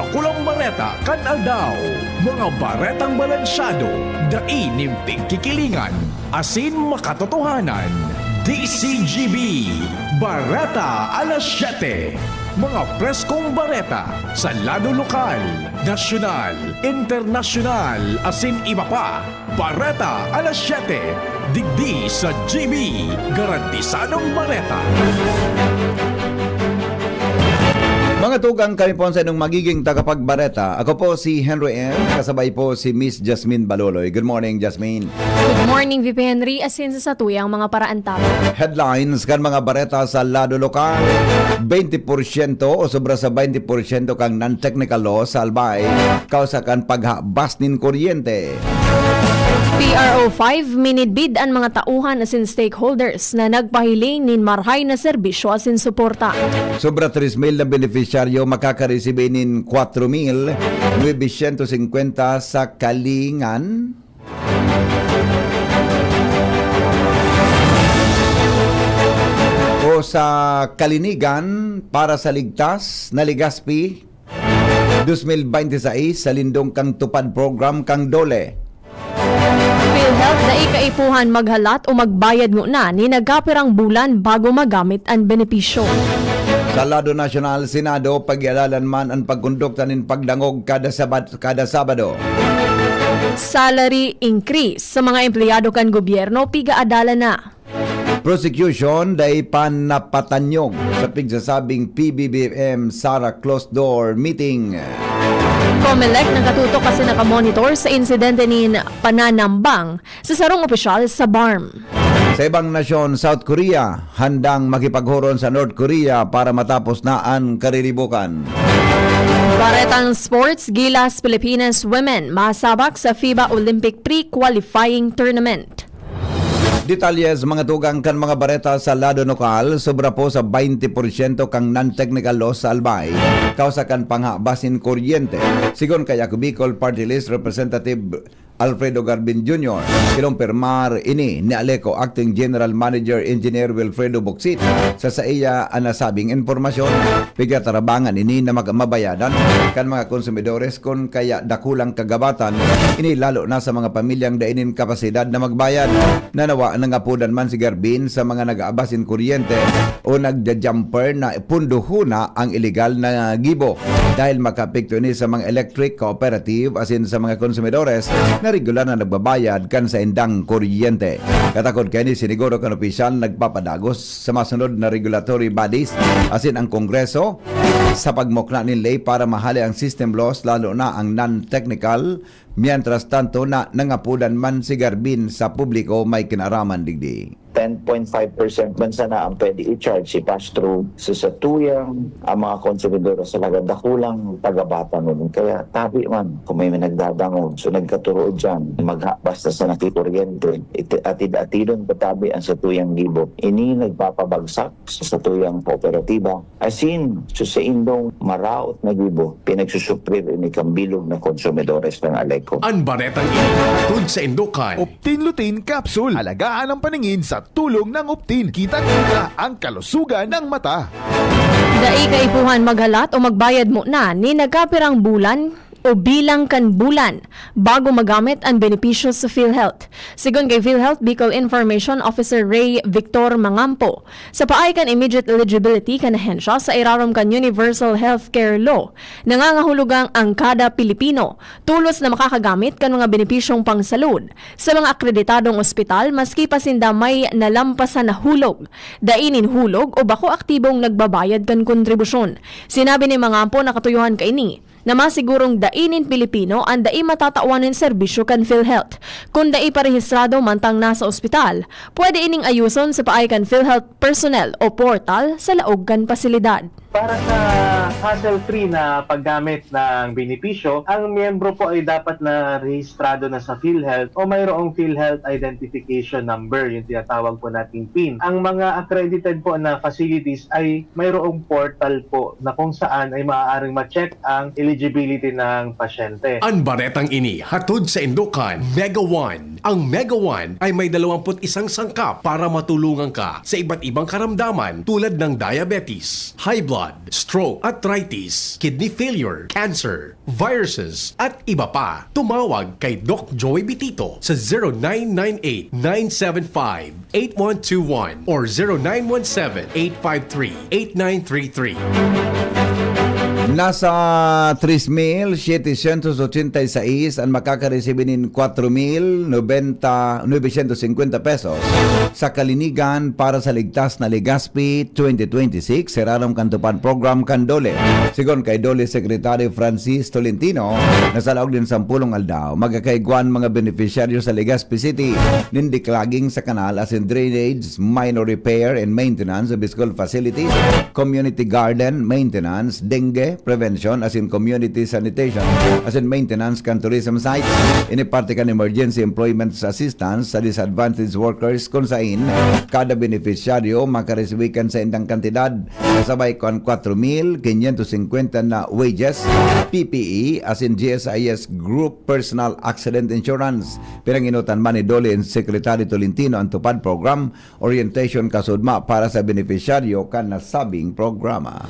kulang bareta kan aldaw. Mga baretang balansyado, dainimtig kikilingan, asin makatotohanan. DCGB, Bareta alas 7. Mga preskong bareta sa lado lokal, nasyonal, internasyonal, asin iba pa. Bareta alas 7. Digdi sa GB, garantisadong bareta. Mga tugang, kami po sa inyong magiging tagapagbareta. Ako po si Henry M. Kasabay po si Miss Jasmine Baloloy. Good morning, Jasmine. Good morning, VP Henry. Asin sa tuyang mga paraan tao. Headlines kan mga bareta sa lado lokal. 20% o sobra sa 20% kang non-technical law sa albay kausa kan paghabas nin kuryente. PRO 5 minidbid ang mga tauhan asin stakeholders na nagpahiling nin marhay na serbisyo asin suporta. Sobra 3,000 na beneficiaryo makakaresibe nin 4,950 sa kalingan. O sa kalinigan para sa ligtas na Ligaspi 2026 sa lindong kang tupad program kang dole. PhilHealth na ikaipuhan maghalat o magbayad na ni nagkapirang bulan bago magamit ang benepisyo. Sa lado nasyonal, Senado, pag-ialalan man ang pagkondukta nin pagdangog kada Sabado. Salary increase sa mga empleyado kan gobyerno piga-adala na. Prosecution day panapatanyog sa pigsasabing PBBM Sara closed door meeting. COMELEC nakatutok kasi nakamonitor sa insidente ni pananambang sa sarong opisyal sa BARM. Sa ibang nasyon, South Korea, handang makipaghuron sa North Korea para matapos na ang kariribukan. Baretang Sports, Gilas Pilipinas Women masabak sa FIBA Olympic Pre-Qualifying Tournament. Detalyes mga tugang kan mga bareta sa lado lokal, sobra po sa 20% kang non-technical laws sa albay, kausa kan panghabasin kuryente. Sigon kay Bicol Party List Representative Alfredo Garbin Jr. Kilompirmar ini ni Aleco Acting General Manager Engineer Wilfredo Boksit sa iya anasabing informasyon pigatarabangan ini na mabayadan kan mga konsumidores kon kaya dakulang kagabatan ini lalo na sa mga pamilyang dainin kapasidad na magbayad. Nanawa nangapudan man si Garbin sa mga nag-aabasin kuryente o nagja-jumper na punduhuna ang illegal na gibo dahil makapikto ini sa mga electric cooperative asin sa mga konsumidores na regular na nagbabayad kan sa indang kuryente. Katakod kay ni siniguro kan opisyal nagpapadagos sa masunod na regulatory bodies asin ang Kongreso sa pagmukna ni ley para mahali ang system laws lalo na ang non-technical. Mientras tanto na nangapudan man si Garbin sa publiko may kinaraman digdi. 10.5% man sana ang pwede i-charge si pass-through sa satuyang ang mga konsumidor sa lagadakulang tagabata nun. Kaya tabi man kung may nagdadangog so nagkaturood dyan basta sa nakikuryente atid-atidon patabi ang satuyang gibo. Ini nagpapabagsak sa satuyang kooperatiba asin so sa indong maraot na gibo pinagsusuprir ini kambilog na konsumidores ng Aleco. Ang baretang inihatod sa Indokan. Optin Lutein Capsule. Alagaan ang paningin sa tulong ng Optin. Kita-kita ang kalusugan ng mata. Dai kaipuhan maghalat o magbayad na ni nagkapirang bulan o bilang kan bulan bago magamit ang benepisyo sa PhilHealth. Sigon kay PhilHealth Bicol Information Officer Ray Victor Mangampo, sa paay kan immediate eligibility kan ahensya sa irarom kan Universal Healthcare Law, nangangahulugang ang kada Pilipino tulos na makakagamit kan mga benepisyong pangsalud sa mga akreditadong ospital maski pasinda may nalampasan na hulog, dainin hulog o bako aktibong nagbabayad kan kontribusyon. Sinabi ni Mangampo na katuyuhan kay ni na masigurong dainin Pilipino ang dai matatawanin serbisyo kan PhilHealth. Kung dai parehistrado mantang nasa ospital, pwede ining ayuson sa paay kan PhilHealth personnel o portal sa laog kan pasilidad. Para sa hassle-free na paggamit ng benepisyo, ang miyembro po ay dapat na rehistrado na sa PhilHealth o mayroong PhilHealth Identification Number, yung tinatawag po nating PIN. Ang mga accredited po na facilities ay mayroong portal po na kung saan ay maaaring ma-check ang eligibility eligibility ng pasyente. Ang baretang ini hatod sa Indocan Mega One. Ang Mega One ay may 21 sangkap para matulungan ka sa iba't ibang karamdaman tulad ng diabetes, high blood, stroke, arthritis, kidney failure, cancer, viruses, at iba pa. Tumawag kay Doc Joey Bitito sa 0998-975-8121 or 0917-853-8933. Nasa 3,786 ang makakaresibin ng 4,950 pesos sa kalinigan para sa ligtas na Legaspi 2026 Seraram Kantupan Program Kandole. Sigon kay Dole Secretary Francis Tolentino, nasa laog din 10 aldaw, magkakaiguan mga beneficiaryo sa Legazpi City nindiklaging sa kanal as in drainage, minor repair and maintenance of school facilities, community garden maintenance, dengue prevention as in community sanitation, as in maintenance kan tourism sites, iniparte kan emergency employment assistance sa disadvantaged workers kung sain kada beneficiaryo makareswikan sa indang kantidad kasabay kon 4,550 na wages, PPE as in GSIS Group Personal Accident Insurance. Pinanginutan man ni Dole and Secretary Tolentino ang tupad program orientation kasudma para sa beneficiaryo kan nasabing programa.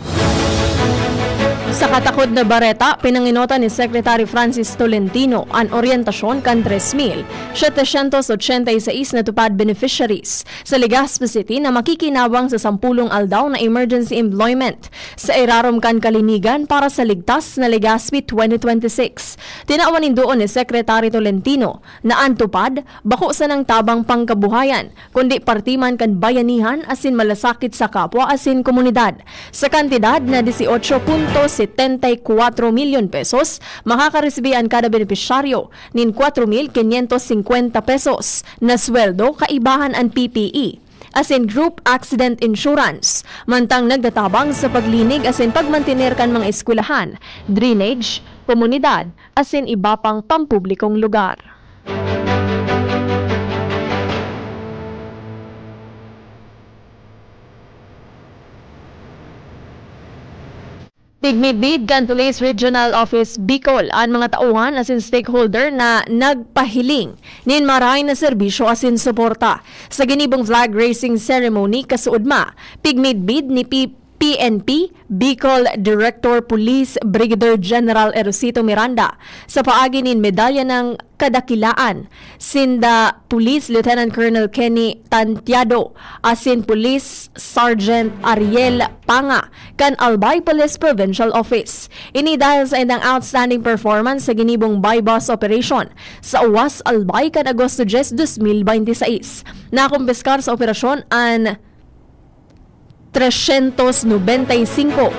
Sa katakod na bareta, pinanginota ni Secretary Francis Tolentino ang orientasyon kan 3,786 na tupad beneficiaries sa Legazpi City na makikinabang sa 10 aldaw na emergency employment sa irarom kan kalinigan para sa ligtas na Legazpi 2026. Tinawanin doon ni Secretary Tolentino na ang tupad bako sa nang tabang pangkabuhayan kundi partiman kan bayanihan asin malasakit sa kapwa asin komunidad. Sa kantidad na 18.74 milyon pesos, makakaresbihan kada benepisyaryo nin 4,550 pesos na sweldo kaibahan ang PPE as in group accident insurance, mantang nagdatabang sa paglinig as in pagmantiner kan mga eskwelahan, drainage, komunidad, as in iba pang pampublikong lugar. Tigmidbid kan Police Regional Office Bicol ang mga tauhan asin stakeholder na nagpahiling nin maray na serbisyo asin suporta sa ginibong flag raising ceremony kasuudma. Pigmidbid ni PNP Bicol Director Police Brigadier General Erosito Miranda sa paagi nin medalya ng kadakilaan sinda Police Lieutenant Colonel Kenny Tantiado asin Police Sergeant Ariel Panga kan Albay Police Provincial Office. Ini dahil sa indang outstanding performance sa ginibong buy-bus operation sa UWAS Albay kan Agosto 10, 2026. Nakumpiskar sa operasyon ang 395.212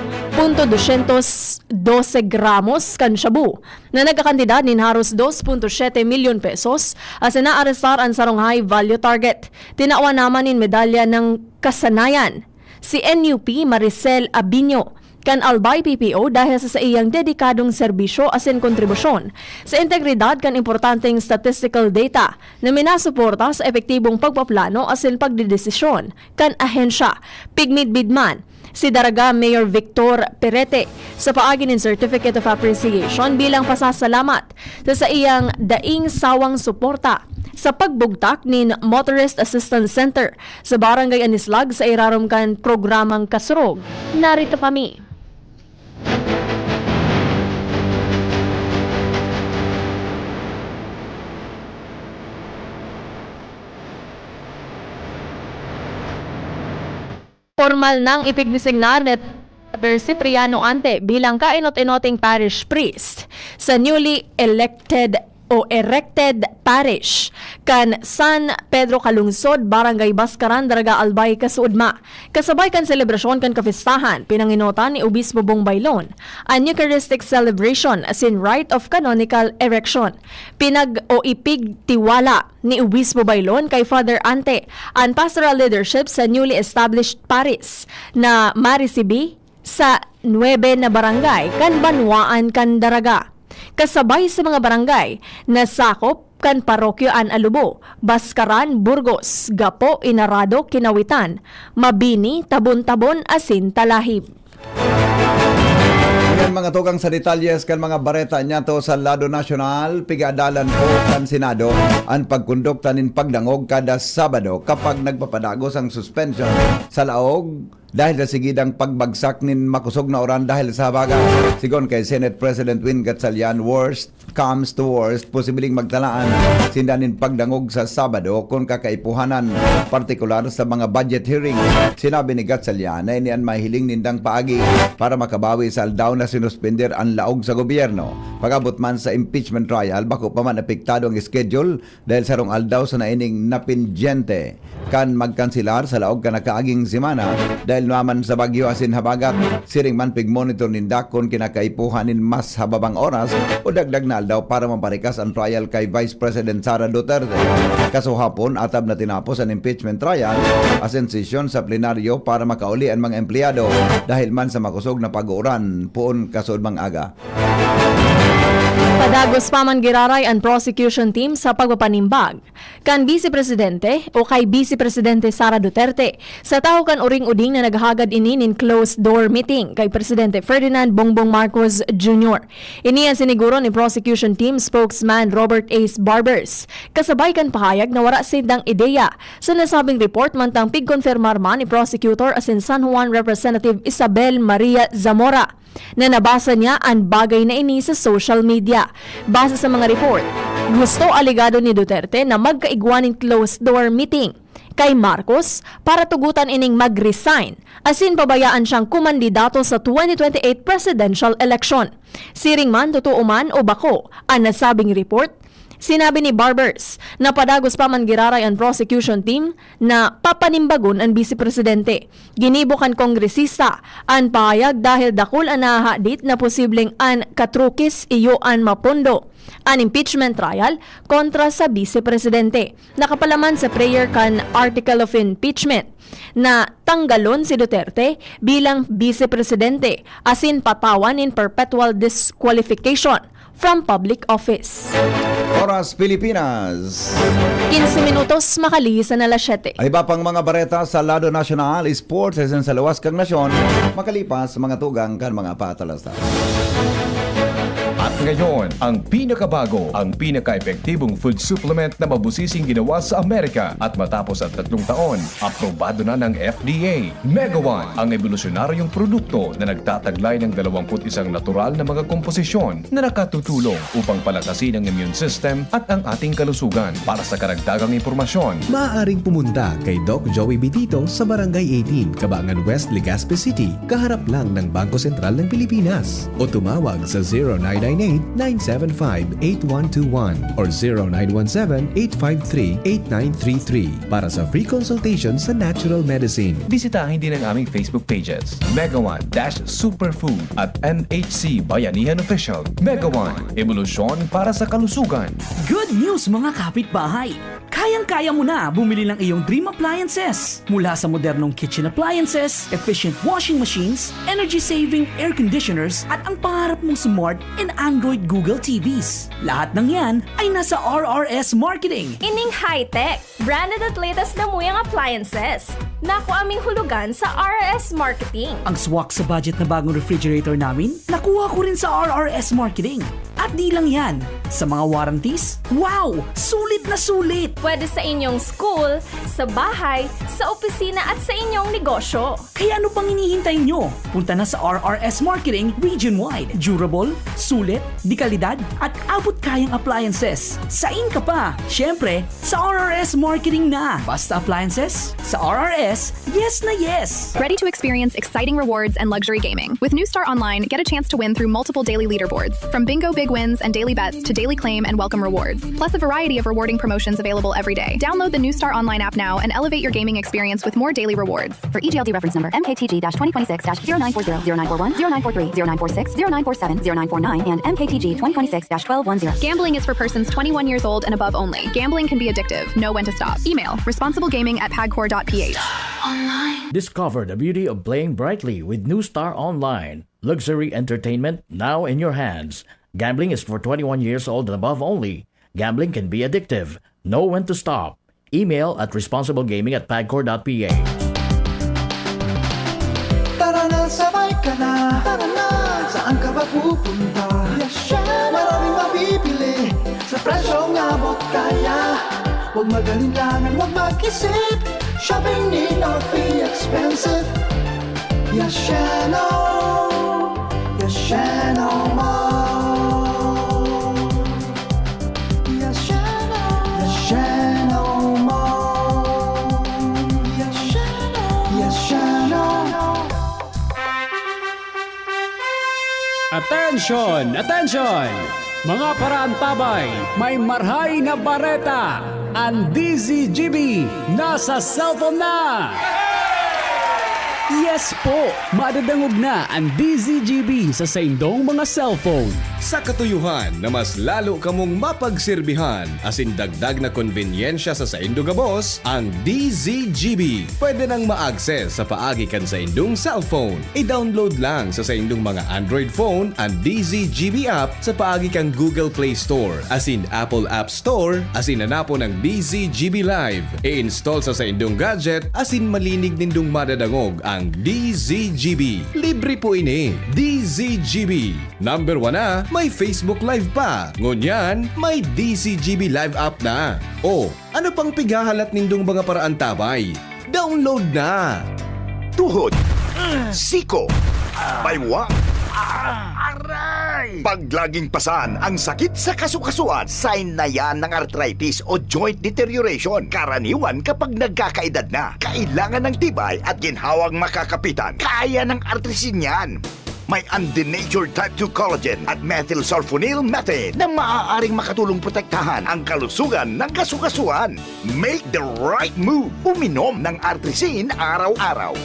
gramos kan shabu na nagkakantidad nin haros 2.7 milyon pesos as inaarestar ang sarong high value target. Tinawa naman nin medalya ng kasanayan si NUP Maricel Abinyo kan Albay PPO dahil sa iyang dedikadong serbisyo asin kontribusyon sa integridad kan importanteng statistical data na minasuporta sa epektibong pagpaplano asin pagdedesisyon kan ahensya. Pigmidbidman si Daraga Mayor Victor Perete sa paagi ng Certificate of Appreciation bilang pasasalamat sa iyang daing sawang suporta sa pagbugtak nin Motorist Assistance Center sa Barangay Anislag sa irarom kan programang Kasurog. Narito kami. Formal nang ipigdesignar ni Cipriano Ante bilang kainot-inoting parish priest sa newly elected parish kan San Pedro Kalungsod, Barangay Baskaran, Daraga Albay, Kasuudma. Kasabay kan selebrasyon kan kapistahan, pinanginotan ni Obispo Bong Bailon ang Eucharistic celebration as in rite of canonical erection. Ipigtiwala ni Obispo Bailon kay Father Ante ang pastoral leadership sa newly established parish na marisibi sa 9 na barangay kan Banwaan kan Daraga. Kasabay sa mga barangay na sakop kan Parokyo An Alubo, Baskaran, Burgos, Gapo, Inarado, Kinawitan, Mabini, Tabon-Tabon, asin Talahib. Yan mga tugang sa detalyes kan mga bareta niya to sa lado nasyonal, pigadalan po kan Senado ang pagkondukta nin pagdangog kada Sabado kapag nagpapadagos ang suspension sa laog dahil sa sigidang pagbagsak nin makusog na oran dahil sa habagat. Sigon kay Senate President Win Gatchalian, worst comes to worst, posibleng magtalaan sindanin pagdangog sa Sabado kung kakaipuhanan, partikular sa mga budget hearing. Sinabi ni Gatchalian na inian mahiling nindang paagi para makabawi sa aldaw na sinuspender ang laog sa gobyerno. Pagabot man sa impeachment trial, bako pa man apektado ang schedule dahil sa rong aldaw sa naining napindyente kan magkansilar sa laog ka nakaaging simana dahil naman sa bagyo asin habagat. Siring man pig-monitor ninda kung kinakaipuhanin mas hababang oras o dagdag na aldaw para maparikas ang trial kay Vice President Sara Duterte. Kaso hapon, atab na tinapos ang impeachment trial asin sesyon sa plenaryo para makauli ang mga empleyado dahil man sa makusog na pag-uuran puon kasod mang aga. Padagos pa man giraray ang prosecution team sa pagpapanimbag kan Vice Presidente o kay Vice Presidente Sara Duterte sa taho kan uring-uding na naghagad ini nin closed door meeting kay Presidente Ferdinand Bongbong Marcos Jr. Ini ang siniguro ni prosecution team spokesman Robert Ace Barbers. Kasabay kan pahayag na wala sindang ideya sa nasabing report mantang pigkonfirmar man ni prosecutor asin San Juan Representative Isabel Maria Zamora na nabasa niya ang bagay na ini sa social media. Base sa mga report, gusto aligado ni Duterte na magkaigwaning closed-door meeting kay Marcos para tugutan ining mag-resign asin pabayaan siyang kumandidato sa 2028 presidential election. Siring man, totoo man o bako ang nasabing report, sinabi ni Barbers na padagos pa man giraray ang prosecution team na papanimbagon ang Vice Presidente. Ginibo kan kongresista ang pahayag dahil dakol ang nahadit na posibleng an katrukis iyo an mapondo an impeachment trial kontra sa Vice Presidente. Nakapalaman sa prayer kan Article of Impeachment na tanggalon si Duterte bilang Vice Presidente asin patawan in perpetual disqualification from public office. Oras Pilipinas. 15 minutos makalisan na alas 7. Ay iba pang mga bareta sa lado nasyonal, sports, asin sa luwas kang nasyon, makalipas mga tugang kan mga patalastas. At ngayon, ang pinakabago, ang pinaka-epektibong food supplement na mabusising ginawa sa Amerika at matapos ang 3 taon, aprobado na ng FDA. Mega One, ang evolusyonaryong produkto na nagtataglay ng 21 natural na mga komposisyon na nakatutulong upang palakasin ang immune system at ang ating kalusugan. Para sa karagdagang impormasyon, maaaring pumunta kay Doc Joey Bitito sa Barangay 18, Cabangan West, Legazpi City, kaharap lang ng Bangko Sentral ng Pilipinas. O tumawag sa 0998-975-8121 or 0917-853-8933 para sa free consultation sa natural medicine. bisitahin din ang aming Facebook pages, Mega One-Superfood at NHC Bayanihan Official. Mega One, evolusyon para sa kalusugan. Good news mga kapitbahay! Kayang-kaya mo na bumili ng iyong dream appliances. Mula sa modernong kitchen appliances, efficient washing machines, energy-saving air conditioners, at ang pangarap mong smart and Android Google TVs. Lahat ng yan ay nasa RRS Marketing. Ining high-tech, branded at latest na muyang appliances. Naku aming hulugan sa RRS Marketing. Ang swak sa budget na bagong refrigerator namin, nakuha ko rin sa RRS Marketing. At di lang yan, sa mga warranties, wow! Sulit na sulit! Pwede sa inyong school, sa bahay, sa opisina at sa inyong negosyo. Kaya ano pang hinihintay nyo? Punta na sa RRS Marketing region-wide. Durable, sulit, di kalidad, at abot kayang appliances. Sain ka pa! Siyempre, sa RRS Marketing na! Basta appliances, sa RRS, yes na yes! Ready to experience exciting rewards and luxury gaming? With New Star Online, get a chance to win through multiple daily leaderboards, from bingo big wins and daily bets to daily claim and welcome rewards, plus a variety of rewarding promotions available every day. Download the New Star Online app now and elevate your gaming experience with more daily rewards. For EGLD reference number MKTG-2026-0940, 0940, 0943, 0946, 0947, 0949, and MKTG 2026-1210. Gambling is for persons 21 years old and above only. Gambling can be addictive. Know when to stop. Email responsiblegaming@pagcor.ph. Discover the beauty of playing brightly with New Star Online. Luxury entertainment now in your hands. Gambling is for 21 years old and above only. Gambling can be addictive. Know when to stop. Email at responsiblegaming@pagcor.ph. Tara na, sabay ka na. Tara na, saan ka ba pupunta. Maraming mabibili sa presyong abot kaya. Huwag magalinlangan, huwag mag-isip. Shopping need not be expensive. Yashano Mall. Yashano Mall. Yashano. Attention! Attention! Mga parantabay, may marhay na bareta. Ang DZGB nasa cellphone na! Yes po! Madadangog na ang DZGB sa saindong mga cellphone. Sa katuyuhan na mas lalo kamong mapagsilbihan asin dagdag na konvenyensya sa saindong gabos, ang DZGB pwede nang ma-access sa paagi kan sa indong cellphone. I-download lang sa saindong mga Android phone ang DZGB app sa paagi kang Google Play Store asin Apple App Store asin hanapo ng DZGB Live. I-install sa saindong gadget asin malinig nindong madadangog ang DZGB. Libre po ini. DZGB. Number 1 na, may Facebook Live pa. Ngunyan, may DZGB Live app na. O, ano pang pigahalat nindong mga paraan tabay? Download na! Tuhod, siko, baywa, aray! Paglaging pasan ang sakit sa kasukasuan, sign na yan ng arthritis o joint deterioration. Karaniwan kapag nagkakaedad na, kailangan ng tibay at ginhawang makakapitan. Kaya ng artrisin yan. May undenatured type 2 collagen at methylsulfonyl methane na maaaring makatulong protektahan ang kalusugan ng kasukasuan. Make the right move. Uminom ng artrisin araw-araw.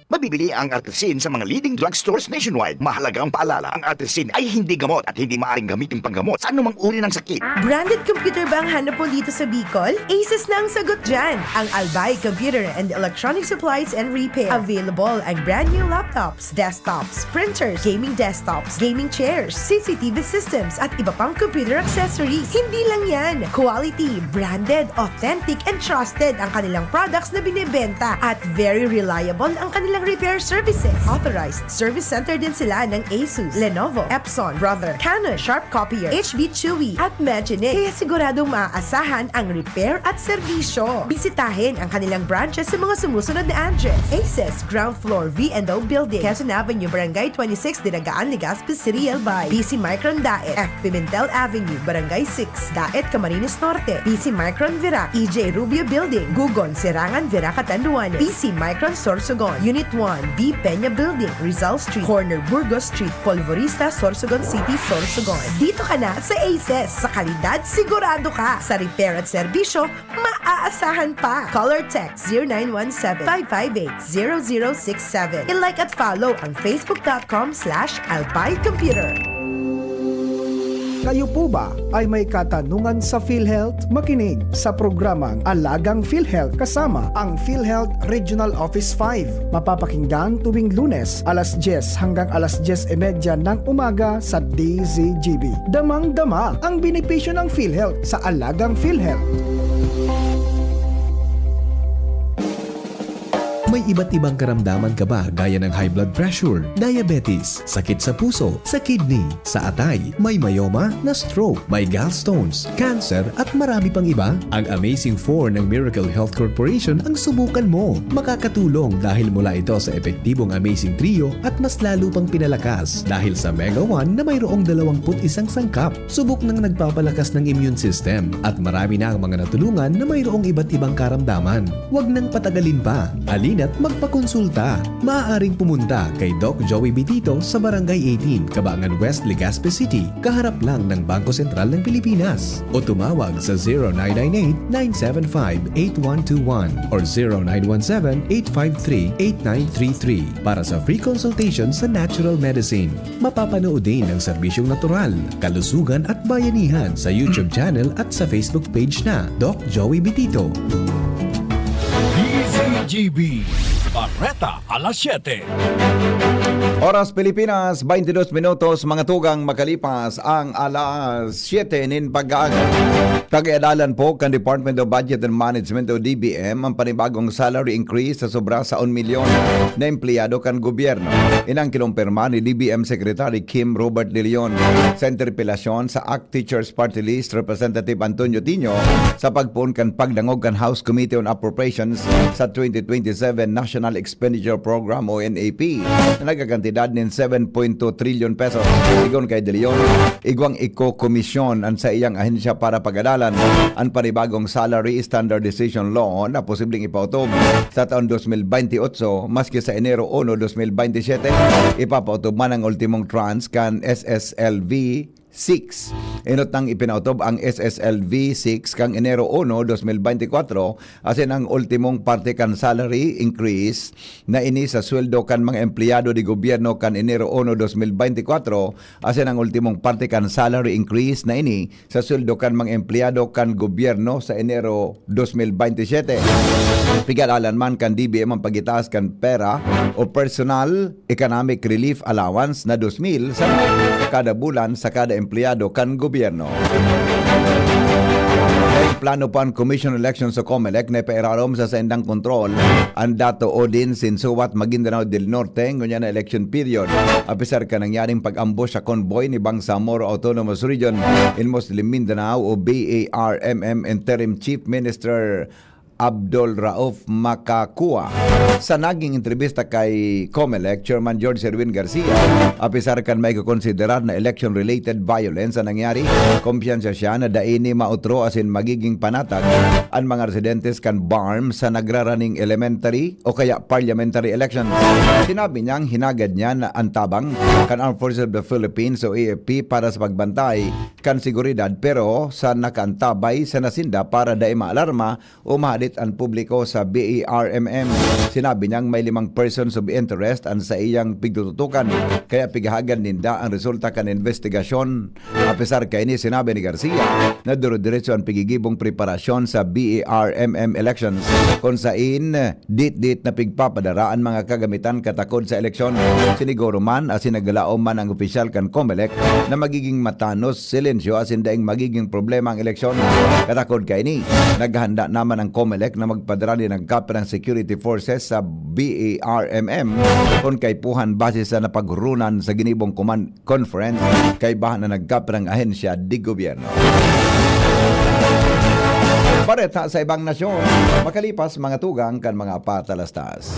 Mabibili ang artrisin sa mga leading drugstores nationwide. Mahalagang paalala, ang artrisin ay hindi gamot at hindi maaaring gamitin panggamot sa anumang uri ng sakit. Branded computer ba ang hanap mo dito sa Bicol? Aces na ang sagot dyan. Ang Albay Computer and Electronic Supplies and Repair. Available ang brand new laptops, desktops, printers, gaming desktops, gaming chairs, CCTV systems, at iba pang computer accessories. Hindi lang yan. Quality, branded, authentic, and trusted ang kanilang products na binibenta at very reliable ang kanilang repair services. Authorized service center din sila ng Asus, Lenovo, Epson, Brother, Canon, Sharp Copier, HB Chewy, at Magic. Kaya siguradong maaasahan ang repair at serbisyo. Bisitahin ang kanilang branches sa mga sumusunod na address. Aces, ground floor, V&O Building, Quezon Avenue, Barangay 26, Dinagaan, Legazpi City, Albay. BC Micron Daet, F. Pimentel Avenue, Barangay 6, Daet, Camarines Norte. BC Micron Virac, EJ Rubio Building, Gugon, Serangan, Virac, Catanduanes. BC Micron Sorsogon, Unit 1, B. Peña Building, Rizal Street, Corner Burgos Street, Polvorista, Sorsogon City, Sorsogon. Dito ka na sa Aces. Sa kalidad, sigurado ka. Sa repair at serbisyo, maaasahan pa. Call or text 0917-558-0067. I-like at follow ang facebook.com/albaycomputer. Kayo po ba ay may katanungan sa PhilHealth? Makinig sa programang Alagang PhilHealth kasama ang PhilHealth Regional Office 5. Mapapakinggan tuwing Lunes alas 10 hanggang alas 10:30 ng umaga sa DZGB. Damang-dama ang benepisyo ng PhilHealth sa Alagang PhilHealth. May iba't ibang karamdaman ka ba gaya ng high blood pressure, diabetes, sakit sa puso, sa kidney, sa atay, may myoma, na stroke, may gallstones, cancer at marami pang iba? Ang Amazing 4 ng Miracle Health Corporation ang subukan mo. Makakatulong dahil mula ito sa epektibong Amazing Trio at mas lalo pang pinalakas dahil sa Mega 1 na mayroong 21 sangkap. Subok ng nagpapalakas ng immune system at marami na ang mga natulungan na mayroong iba't ibang karamdaman. Huwag nang patagalin pa. At magpakonsulta. Maaaring pumunta kay Doc Joey Bitito sa Barangay 18, Cabangan West, Legazpi City, kaharap lang ng Bangko Sentral ng Pilipinas. O tumawag sa 0998-975-8121 or 0917-853-8933 para sa free consultation sa natural medicine. Mapapanood din ang serbisyong natural, kalusugan at bayanihan sa YouTube channel at sa Facebook page na Doc Joey Bitito. DZGB, Barreta a las 7. Oras Pilipinas, 22 minutos, mga tugang makalipas ang alas 7 nin pag-aaga. Pag-iadalan po kan Department of Budget and Management o DBM ang panibagong salary increase sa sobra sa 1 milyon na empleyado kan gobyerno. Inang kinumpirma ni DBM Secretary Kim Robert De Leon sa interpelasyon sa ACT Teachers Party List Representative Antonio Tino sa pagpuon kan pagdangog kan House Committee on Appropriations sa 2027 National Expenditure Program o NAP na nagkakantidad ng 7.2 trillion pesos. Sigon kay De Leon, igwang iko-komisyon ang sa iyang ahensya para pag-adalan ang panibagong salary standardization law na posibleng ipautob sa taon 2028 maski sa Enero 1, 2027 ipapautob man ang ultimong tranche kan SSLV 6. Inot nang ipinautob ang SSLV 6 kang Enero 1, 2024 asin ang ultimong parte kan salary increase na ini sa sweldo kan mga empleyado di gobyerno kan Enero 1, 2024 asin ang ultimong parte kan salary increase na ini sa sweldo kan mga empleyado kan gobyerno sa Enero 2027. Pigalalan man kan DBM ang pagitaas kan pera o personal economic relief allowance na 2,000 sa kada bulan sa kada empleyado kan gobyerno. Plano pa ang Commission on Elections sa COMELEC na ipairarom sa saindang kontrol ang dato o din sinsuwat Maguindanao del Norte ngunya na election period. Apisar ka nangyaring pag-ambush sa convoy ni Bangsamoro Autonomous Region in Muslim Mindanao o BARMM Interim Chief Minister Abdul Rauf Makakua. Sa naging entrevista kay COMELEC, Chairman George Erwin Garcia, apisar kan may kukonsiderar na election-related violence ang nangyari. Kumpiyansa siya na daini mautro asin magiging panatag ang mga residentes kan BARM sa nagraraning elementary o kaya parliamentary elections. Sinabi niyang hinagad niya na antabang kan Armed Forces of the Philippines o AFP para sa pagbantay kan seguridad pero sa nakaantabay sa nasinda para dai maalarma o mahadit ang publiko sa BARMM. Sinabi niyang may 5 persons of interest ang sa iyang pigtututukan kaya pigahagan ninda ang resulta kan investigasyon. Apisar kay ni sinabi ni Garcia na duro-diretso ang pigigibong preparasyon sa BARMM elections kung sain dit na pigpapadara ang mga kagamitan katakod sa eleksyon. Siniguro man asin nagalaom man ang opisyal kan COMELEC na magiging matanos silensyo asin daing magiging problema ang eleksyon. Katakod kay ni naghanda naman ang COMELEC na magpadala din ng kapit ng security forces sa BARMM kung kay puhan base sa napagrunan sa ginibong command conference kay bahan na nagkapit ng ahensya di gobyerno. Bareta sa ibang nasyon, makalipas mga tugang kan mga patalastas.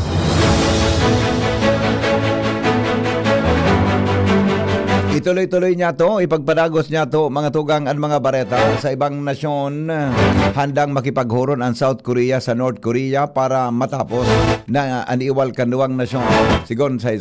Ituloy-tuloy niya to, ipagpadagos niya to mga tugang at mga bareta sa ibang nasyon. Handang makipaghuron ang South Korea sa North Korea para matapos na aniwal kanuwang nasyon. Sigon sa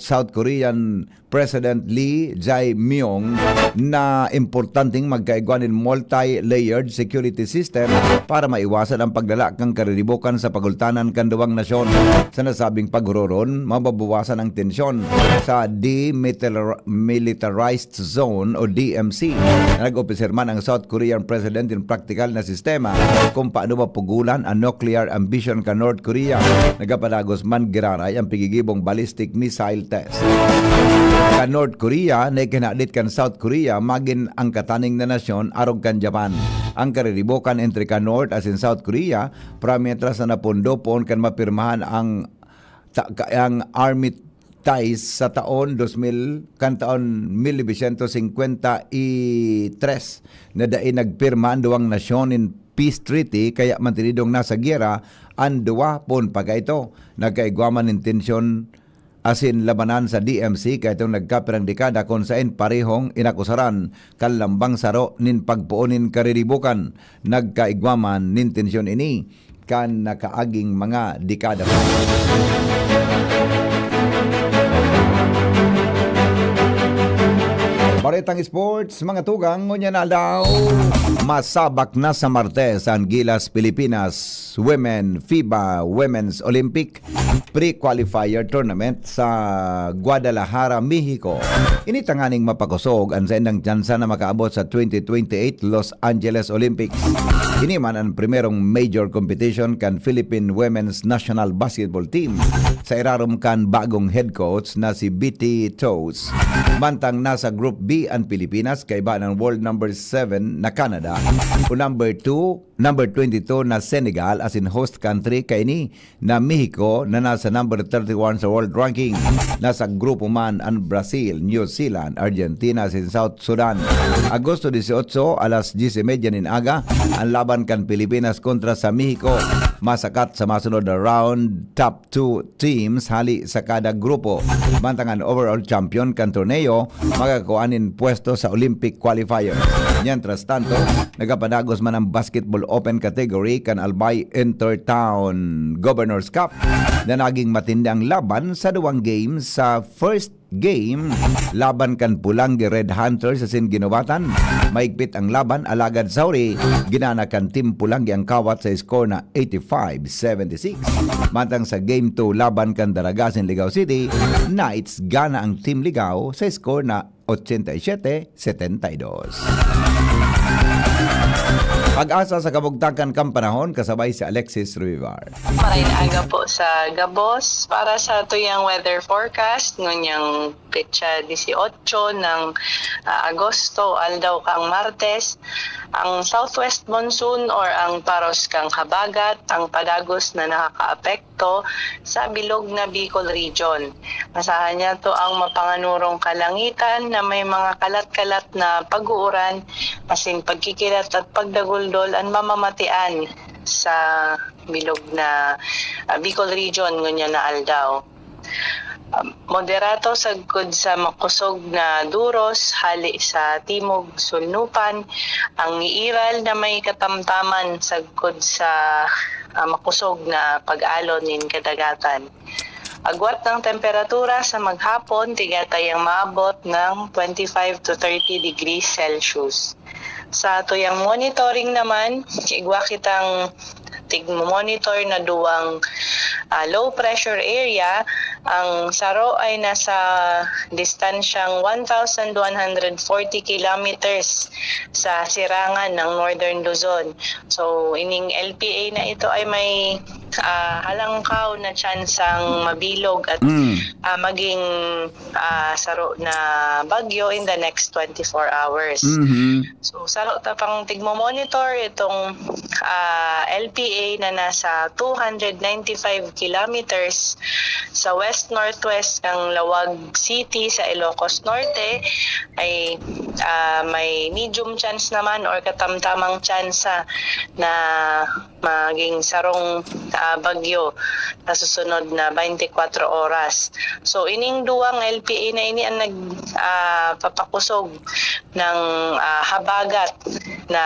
South Korean President Lee Jae-myung na importanteng magkaigwanin multi-layered security system para maiwasan ang pagdala kang kariribukan sa pagultanan kanduwang nasyon. Sa nasabing paghuron, mababawasan ang tensyon sa Demilitarized Zone o DMZ. Nag-opiser man ang South Korean President in practical na sistema kung paano mapugulan ang nuclear ambition ka North Korea. Nagapadagos man giraray ang pigigibong ballistic missile test. Ka North Korea na ikinadit kan South Korea magin ang kataning na nasyon arog kan Japan. Ang kariribukan entre kan North as in South Korea parametras na napundo poon kan mapirmahan ang army ties sa taon 2000 kan taon 1953 na dai nagpirma ang duwang nasyon in peace treaty kaya mantinidong nasa giyera ang duwa pon pagka ito nagkaigwaman intensyon asin labanan sa DMZ kaya itong nagkapirang dekada kung saan parehong inakusaran kalambang saro nin pagpuonin kariribukan nagkaigwaman nin tensyon ini kan nakaaging mga dekada. Baretang sports, mga tugang, ngunya na daw. Masabak na sa Martes ang Gilas Pilipinas FIBA Women's Olympic Pre-Qualifier Tournament sa Guadalajara, Mexico. Initanganing mapakusog ang saindang tsansa na makaabot sa 2028 Los Angeles Olympics. Iniman ang primerong major competition kan Philippine Women's National Basketball Team sa irarom kan bagong head coach na si BT Toes. Mantang nasa Group B ang Pilipinas kaiba ng world number 7 na Canada o number 22 na Senegal as in host country kay ni na Mexico na nasa number 31 sa world ranking. Nasa grupo man ang Brazil, New Zealand, Argentina as in South Sudan. Agosto 18 alas 10:30 nin aga ang laban kan Pilipinas kontra sa Mexico. Masakat sa masunod na round, top 2 teams hali sa kada grupo. Mantangan overall champion kan torneo magakuanin pwesto sa Olympic qualifiers. Mientras tanto, nagapadagos man ang basketball open category kan Albay Intertown Governors Cup na naging matindi ang laban sa duwang games. Sa first game, laban kan Pulangi Red Hunters sa Ginobatan. Maigpit ang laban, alagad Sauri, ginana kan Team Pulangi ang kawat sa score na 85-76. Mantang sa game 2, laban kan Daragasin Ligao City, Knights gana ang Team Ligao sa score na 87-72. Pag-asa sa kabugtakan kang panahon kasabay si Alexis Ruivar. Maray na aga po sa Gabos para sa tuyang weather forecast ngunyang petsa 18 ng Agosto aldaw kang Martes. Ang southwest monsoon or ang paros kang habagat ang padagos na nakakaapekto sa bilog na Bicol region. Masahan niya to ang mapanganurong kalangitan na may mga kalat-kalat na pag-uuran, masin pagkikilat at pagdaguldol ang mamamatian sa bilog na Bicol region ngunya na aldaw. Moderato sagkod sa makusog na duros hali sa timog sulnupan ang iiral na may katamtaman sagkod sa makusog na pag-alon nin kadagatan. Agwat ng temperatura sa maghapon tigatay ang maabot ng 25 to 30 degrees Celsius. Sa tuyang monitoring naman, igwa kitang tig-monitor na duwang low pressure area. Ang saro ay nasa distansyang 1,140 kilometers sa sirangan ng Northern Luzon. So, ining LPA na ito ay may halangkaw na tsansang mabilog at maging saro na bagyo in the next 24 hours. So, saro tapang tigmo-monitor itong LPA na nasa 295 kilometers sa west-northwest ng Lawag City sa Ilocos Norte ay may medium chance naman or katamtamang tsansa na maging sarong bagyo na susunod na 24 oras. So ining duwang LPA na ini ang nagpapakusog ng habagat na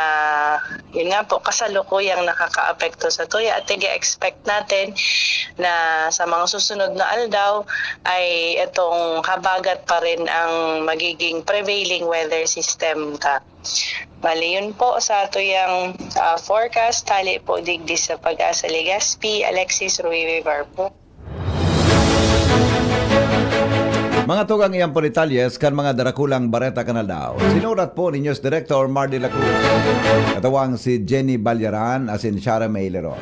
yun nga po kasalukuyang nakakaapekto sa tuya at i-expect natin na sa mga susunod na aldaw ay itong habagat pa rin ang magiging prevailing weather system ka. Bali yun po sa tuyang forecast. Tali po digdi sa Pag-asa Legazpi, Alexis Ruivar po. Mga tugang iyang po detalyes kan mga darakulang Bareta Canaldao. Sinurat po ni News Director Mardy La Cruz. Katawang si Jenny Balyaran as in Shara Maileron.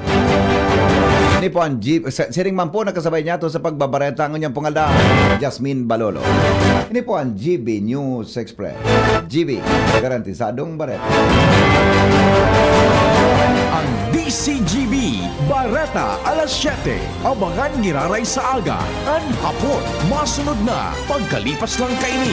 Ini po ang siring man po nakasabay niya to sa pagbabareta ng inyong pongaldao. Jasmine Balolo. Ini po ang GB News Express. GB, garantisadong Bareta. Ang DCGB Bareta alas 7. Abangan ngiraray sa aga. An hapon, masunod na pagkalipas lang kaini.